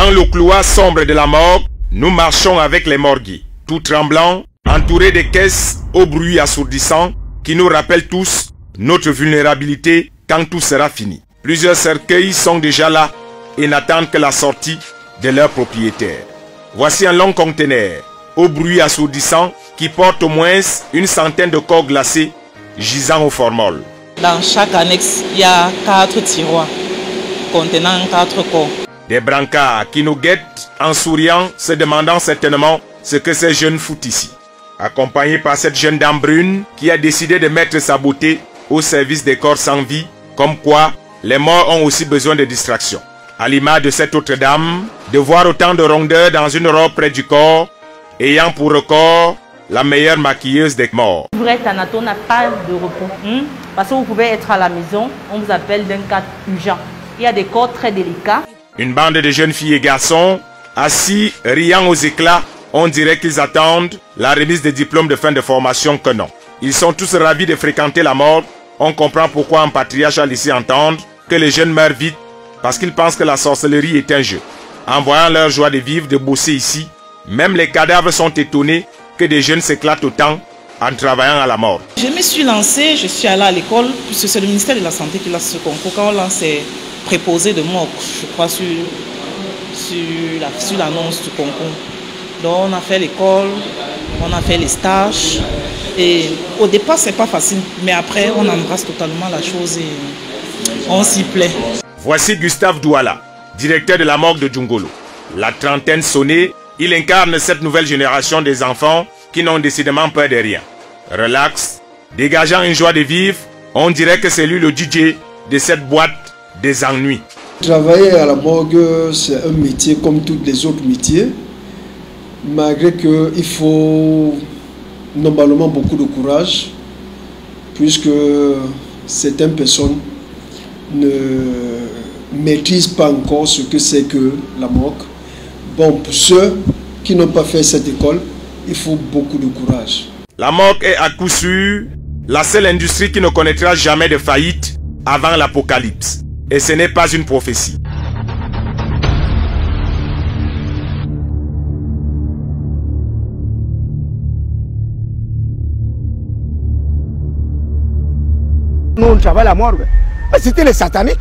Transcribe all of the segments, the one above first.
Dans le couloir sombre de la morgue, nous marchons avec les morgues, tout tremblants, entourés de caisses au bruit assourdissant qui nous rappellent tous notre vulnérabilité quand tout sera fini. Plusieurs cercueils sont déjà là et n'attendent que la sortie de leur propriétaire. Voici un long conteneur au bruit assourdissant qui porte au moins une centaine de corps glacés gisant au formol. Dans chaque annexe, il y a 4 tiroirs contenant 4 corps. Des brancards qui nous guettent en souriant, se demandant certainement ce que ces jeunes foutent ici. Accompagné par cette jeune dame brune qui a décidé de mettre sa beauté au service des corps sans vie, comme quoi les morts ont aussi besoin de distraction. À l'image de cette autre dame, de voir autant de rondeurs dans une robe près du corps, ayant pour record la meilleure maquilleuse des morts. Pour être tanato, n'a pas de repos. Parce que vous pouvez être à la maison, on vous appelle d'un cas urgent. Il y a des corps très délicats. Une bande de jeunes filles et garçons, assis, riant aux éclats, on dirait qu'ils attendent la remise des diplômes de fin de formation que non. Ils sont tous ravis de fréquenter la morgue. On comprend pourquoi un patriarche a laissé entendre que les jeunes meurent vite parce qu'ils pensent que la sorcellerie est un jeu. En voyant leur joie de vivre, de bosser ici, même les cadavres sont étonnés que des jeunes s'éclatent autant en travaillant à la mort. Je me suis lancée, je suis allée à l'école, puisque c'est le ministère de la Santé qui lance ce concours. Quand on lance ces préposés de morgue, je crois, sur l'annonce du concours. Donc on a fait l'école, on a fait les stages. Et au départ, c'est pas facile, mais après, on embrasse totalement la chose et on s'y plaît. Voici Gustave Douala, directeur de la morgue de Djungolo. La trentaine sonnée, il incarne cette nouvelle génération des enfants qui n'ont décidément peur de rien. Relax, dégageant une joie de vivre, on dirait que c'est lui le DJ de cette boîte des ennuis. Travailler à la morgue, c'est un métier comme tous les autres métiers, malgré qu'il faut normalement beaucoup de courage, puisque certaines personnes ne maîtrisent pas encore ce que c'est que la morgue. Bon, pour ceux qui n'ont pas fait cette école, il faut beaucoup de courage. La morgue est à coup sûr la seule industrie qui ne connaîtra jamais de faillite avant l'apocalypse. Et ce n'est pas une prophétie. Nous, on travaille à la morgue. C'était les sataniques.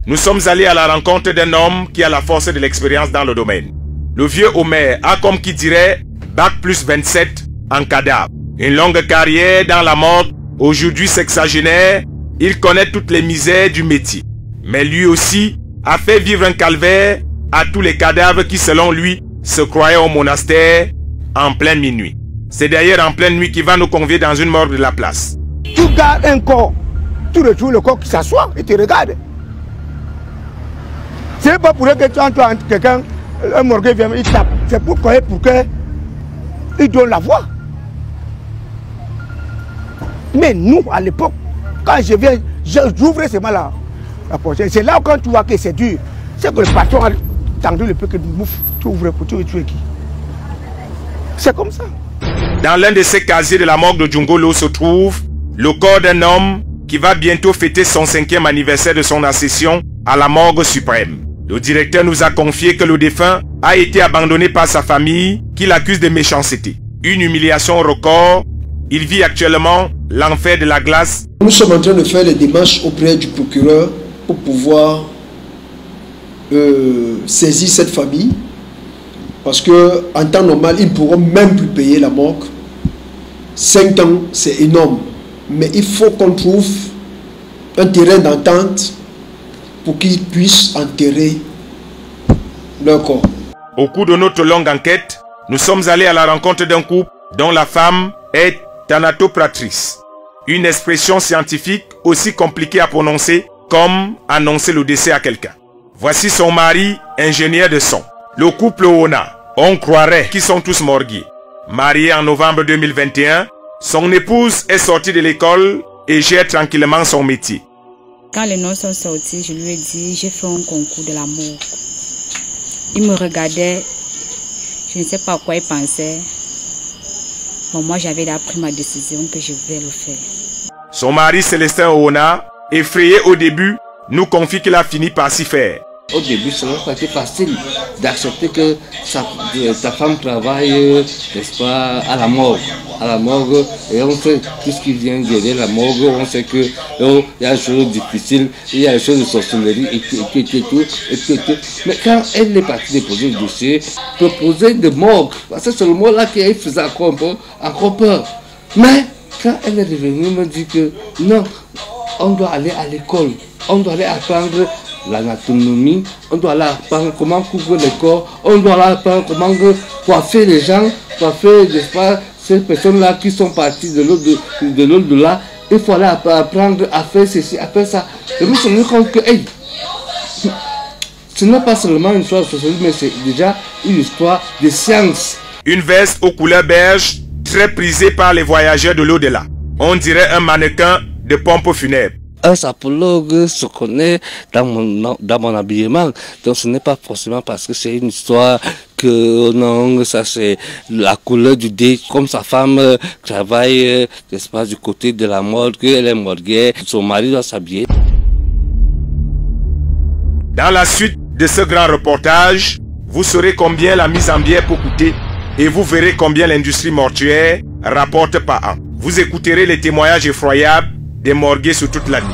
Nous sommes allés à la rencontre d'un homme qui a la force de l'expérience dans le domaine. Le vieux Homer a, comme qui dirait, bac plus 27 en cadavre. Une longue carrière dans la morgue, aujourd'hui sexagénaire, il connaît toutes les misères du métier. Mais lui aussi a fait vivre un calvaire à tous les cadavres qui, selon lui, se croyaient au monastère en pleine minuit. C'est d'ailleurs en pleine nuit qu'il va nous convier dans une morgue de la place. Tu gardes un corps, tu retrouves le corps qui s'assoit et te regarde. C'est pas pour que tu entres entre quelqu'un, un morgue vient, il tape. C'est pour que il donne la voix. Mais nous, à l'époque, quand je viens, j'ouvre seulement la porte. C'est là quand tu vois que c'est dur. C'est que le patron a tendu le peu que tu ouvres pour tuer qui. C'est comme ça. Dans l'un de ces casiers de la morgue de Djungolo se trouve le corps d'un homme qui va bientôt fêter son 5e anniversaire de son accession à la morgue suprême. Le directeur nous a confié que le défunt a été abandonné par sa famille qui l'accuse de méchanceté. Une humiliation record. Il vit actuellement l'enfer de la glace. Nous sommes en train de faire les démarches auprès du procureur pour pouvoir saisir cette famille. Parce qu'en temps normal, ils ne pourront même plus payer la morgue. 5 ans, c'est énorme. Mais il faut qu'on trouve un terrain d'entente pour qu'ils puissent enterrer leur corps. Au cours de notre longue enquête, nous sommes allés à la rencontre d'un couple dont la femme est thanatopratrice. Une expression scientifique aussi compliquée à prononcer comme annoncer le décès à quelqu'un. Voici son mari, ingénieur de son. Le couple Ona, on croirait qu'ils sont tous morgués. Marié en novembre 2021, son épouse est sortie de l'école et gère tranquillement son métier. Quand les noms sont sortis, je lui ai dit, j'ai fait un concours de l'amour. Il me regardait, je ne sais pas à quoi il pensait. Bon, moi, j'avais pris ma décision que je vais le faire. Son mari Célestin Oona, effrayé au début, nous confie qu'il a fini par s'y faire. Au début, ça n'a pas été facile d'accepter que ta femme travaille, n'est-ce pas, à la morgue. À la morgue, et on sait tout ce qui vient derrière la morgue, on sait que il y a des choses difficiles, il y a des choses de sorcellerie et tout. Mais quand elle est partie déposer le dossier, proposer de morgue, parce que c'est le mot là qui faisait encore peur. Mais quand elle est revenue, elle me dit que non, on doit aller à l'école, on doit aller apprendre l'anatomie, on doit aller apprendre comment couvrir le corps, on doit aller apprendre comment coiffer les gens, coiffer, n'est-ce pas, ces personnes-là qui sont parties de l'au-delà. Il faut aller apprendre à faire ceci, à faire ça. Et je me suis rendu compte que, hey, ce n'est pas seulement une histoire de sociologie, mais c'est déjà une histoire de science. Une veste aux couleurs beige, très prisée par les voyageurs de l'au-delà. On dirait un mannequin de pompe funèbre. Un sapologue se connaît dans mon habillement, donc ce n'est pas forcément parce que c'est une histoire que non, ça c'est la couleur du dé, comme sa femme travaille, n'est-ce pas, du côté de la mode, qu'elle est morguée, son mari doit s'habiller. Dans la suite de ce grand reportage, vous saurez combien la mise en bière peut coûter et vous verrez combien l'industrie mortuaire rapporte par an. Vous écouterez les témoignages effroyables des morgués sur toute la nuit.